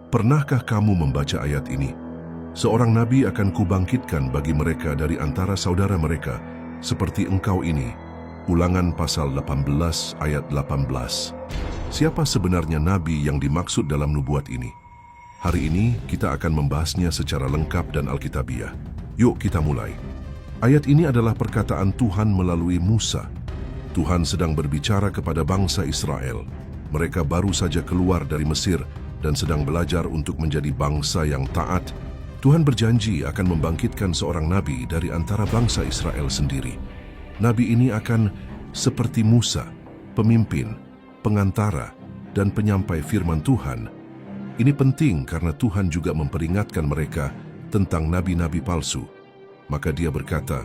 Pernahkah kamu membaca ayat ini? Seorang nabi akan kubangkitkan bagi mereka dari antara saudara mereka, seperti engkau ini. Ulangan pasal 18 ayat 18. Siapa sebenarnya nabi yang dimaksud dalam nubuat ini? Hari ini kita akan membahasnya secara lengkap dan alkitabiah. Yuk kita mulai. Ayat ini adalah perkataan Tuhan melalui Musa. Tuhan sedang berbicara kepada bangsa Israel. Mereka baru saja keluar dari Mesir dan sedang belajar untuk menjadi bangsa yang taat. Tuhan berjanji akan membangkitkan seorang nabi dari antara bangsa Israel sendiri. Nabi ini akan seperti Musa, pemimpin, pengantara, dan penyampai firman Tuhan. Ini penting karena Tuhan juga memperingatkan mereka tentang nabi-nabi palsu. Maka dia berkata,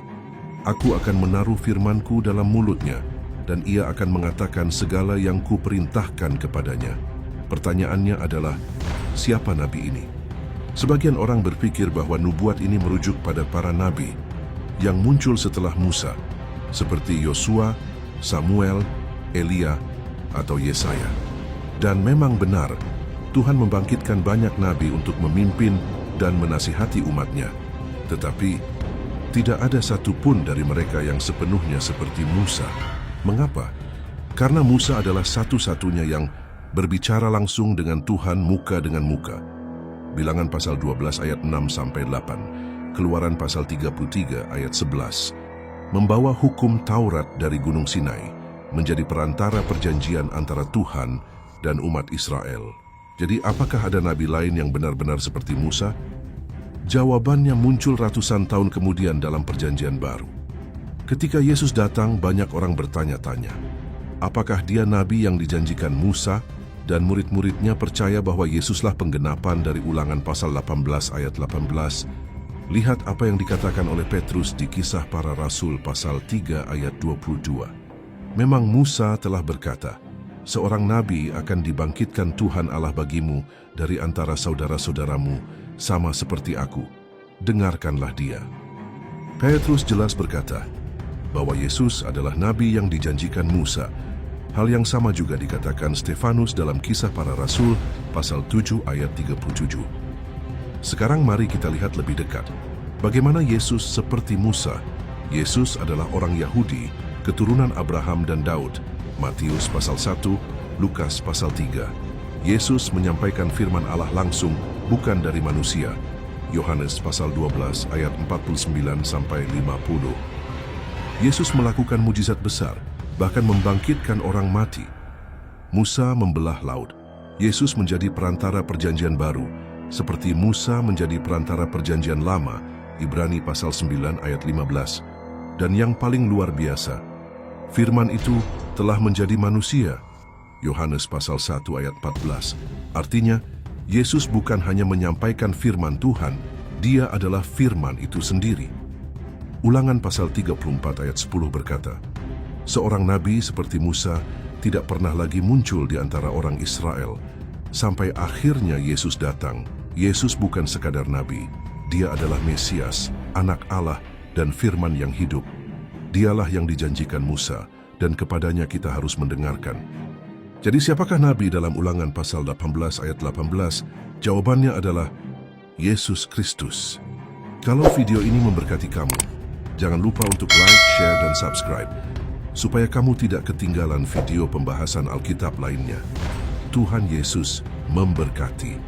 "Aku akan menaruh firmanku dalam mulutnya, dan ia akan mengatakan segala yang kuperintahkan kepadanya." Pertanyaannya adalah, siapa nabi ini? Sebagian orang berpikir bahwa nubuat ini merujuk pada para nabi yang muncul setelah Musa, seperti Yosua, Samuel, Elia, atau Yesaya. Dan memang benar, Tuhan membangkitkan banyak nabi untuk memimpin dan menasihati umatnya. Tetapi, tidak ada satupun dari mereka yang sepenuhnya seperti Musa. Mengapa? Karena Musa adalah satu-satunya yang berbicara langsung dengan Tuhan muka dengan muka. Bilangan pasal 12 ayat 6-8, Keluaran pasal 33 ayat 11. Membawa hukum Taurat dari Gunung Sinai, menjadi perantara perjanjian antara Tuhan dan umat Israel. Jadi apakah ada nabi lain yang benar-benar seperti Musa? Jawabannya muncul ratusan tahun kemudian dalam perjanjian baru. Ketika Yesus datang, banyak orang bertanya-tanya, apakah dia nabi yang dijanjikan Musa? Dan murid-muridnya percaya bahwa Yesuslah penggenapan dari Ulangan pasal 18 ayat 18. Lihat apa yang dikatakan oleh Petrus di Kisah Para Rasul pasal 3 ayat 22. Memang Musa telah berkata, seorang nabi akan dibangkitkan Tuhan Allah bagimu dari antara saudara-saudaramu, sama seperti aku. Dengarkanlah dia. Petrus jelas berkata bahwa Yesus adalah nabi yang dijanjikan Musa. Hal yang sama juga dikatakan Stefanus dalam Kisah Para Rasul pasal 7 ayat 37. Sekarang mari kita lihat lebih dekat. Bagaimana Yesus seperti Musa? Yesus adalah orang Yahudi, keturunan Abraham dan Daud. Matius pasal 1, Lukas pasal 3. Yesus menyampaikan firman Allah langsung, bukan dari manusia. Yohanes pasal 12 ayat 49-50. Yesus melakukan mujizat besar, bahkan membangkitkan orang mati. Musa membelah laut. Yesus menjadi perantara perjanjian baru, seperti Musa menjadi perantara perjanjian lama, Ibrani pasal 9 ayat 15. Dan yang paling luar biasa, firman itu telah menjadi manusia, Yohanes pasal 1 ayat 14. Artinya, Yesus bukan hanya menyampaikan firman Tuhan, dia adalah firman itu sendiri. Ulangan pasal 34 ayat 10 berkata, seorang nabi seperti Musa tidak pernah lagi muncul di antara orang Israel. Sampai akhirnya Yesus datang. Yesus bukan sekadar nabi. Dia adalah Mesias, anak Allah dan firman yang hidup. Dialah yang dijanjikan Musa dan kepadanya kita harus mendengarkan. Jadi siapakah nabi dalam Ulangan pasal 18 ayat 18? Jawabannya adalah Yesus Kristus. Kalau video ini memberkati kamu, jangan lupa untuk like, share, dan subscribe, supaya kamu tidak ketinggalan video pembahasan Alkitab lainnya. Tuhan Yesus memberkati.